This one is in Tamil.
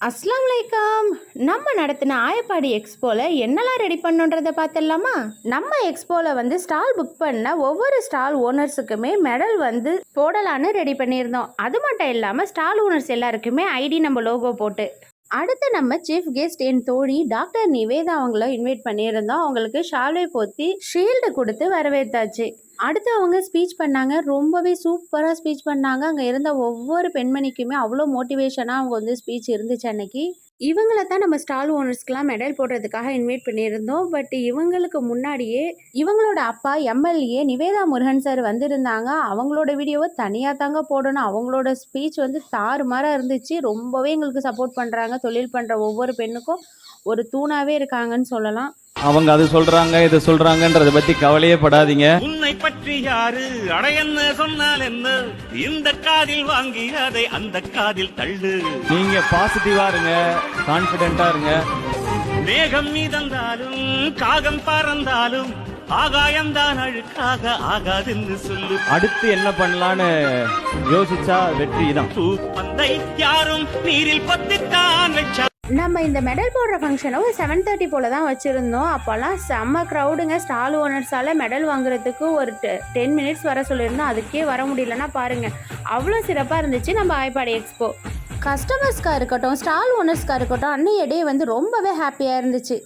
அஸ்லாம் வலைக்கம். நம்ம நடத்தின ஆயப்பாடி எக்ஸ்போவில் என்னெல்லாம் ரெடி பண்ணுன்றதை பார்த்துடலாமா? நம்ம எக்ஸ்போவில் வந்து ஸ்டால் புக் பண்ண ஒவ்வொரு ஸ்டால் ஓனர்ஸுக்குமே மெடல் வந்து போடலான்னு ரெடி பண்ணியிருந்தோம். அது மட்டும் இல்லாமல் ஸ்டால் ஓனர்ஸ் எல்லாருக்குமே ஐடி நம்ம லோகோ போட்டு. அடுத்து நம்ம சீஃப் கெஸ்ட் என் தோழி டாக்டர் நிவேதா அவங்கள இன்வைட் பண்ணியிருந்தோம். அவங்களுக்கு ஷால்வை போத்தி ஷீல்டு கொடுத்து வரவேற்றாச்சு. அடுத்து அவங்க ஸ்பீச் பண்ணாங்க. ரொம்பவே சூப்பராக ஸ்பீச் பண்ணாங்க. அங்கே இருந்த ஒவ்வொரு பெண்மணிக்குமே அவ்வளோ மோட்டிவேஷனாக அவங்க வந்து ஸ்பீச் இருந்துச்சு அன்னைக்கு. இவங்கள தான் நம்ம ஸ்டால் ஓனர்ஸ்க்கெலாம் மெடல் போடுறதுக்காக இன்வைட் பண்ணியிருந்தோம். பட் இவங்களுக்கு முன்னாடியே இவங்களோட அப்பா எம்எல்ஏ நிவேதா முருகன் சார் வந்திருந்தாங்க. அவங்களோட வீடியோவை தனியாக தாங்க போடணும். அவங்களோட ஸ்பீச் வந்து தாறுமாறாக இருந்துச்சு. ரொம்பவே எங்களுக்கு சப்போர்ட் பண்ணுறாங்க. தொழில் பண்ணுற ஒவ்வொரு பெண்ணுக்கும் ஒரு தூணாகவே இருக்காங்கன்னு சொல்லலாம். அவங்க அது சொல்றாங்க இது சொல்றாங்கன்றத பத்தி கவலையே படாதீங்க. உன்னை பற்றி யாரு அடையன்னு சொன்னால் என்ன, இந்த காதில் வாங்கி அதை அந்த காதில் தள்ளு. நீங்க பாசிட்டிவா இருங்க, கான்பிடென்டா இருங்க. மேகம் மீதந்தாலும் காகம் பறந்தாலும் ஆகாயம்தான் அழுக்காக ஆகாதுன்னு சொல்லு. அடுத்து என்ன பண்ணலான்னு யோசிச்சா வெற்றி தான். பூப்பந்தை யாரும் நீரில் பத்தித்தான் வச்சா. நம்ம இந்த மெடல் போடுற ஃபங்க்ஷனை ஒரு 7:30 போல் தான் வச்சுருந்தோம். அப்போல்லாம் செம்ம க்ரௌடுங்க. ஸ்டால் ஓனர்ஸால் மெடல் வாங்குறதுக்கு ஒரு 10 மினிட்ஸ் வர சொல்லியிருந்தோம். அதுக்கே வர முடியலன்னா பாருங்கள், அவ்வளோ சிறப்பாக இருந்துச்சு நம்ம ஆயப்பாடி எக்ஸ்போ. கஸ்டமர்ஸ்க்காக இருக்கட்டும், ஸ்டால் ஓனர்ஸ்க்காக இருக்கட்டும், அன்னைய டே வந்து ரொம்பவே ஹாப்பியாக இருந்துச்சு.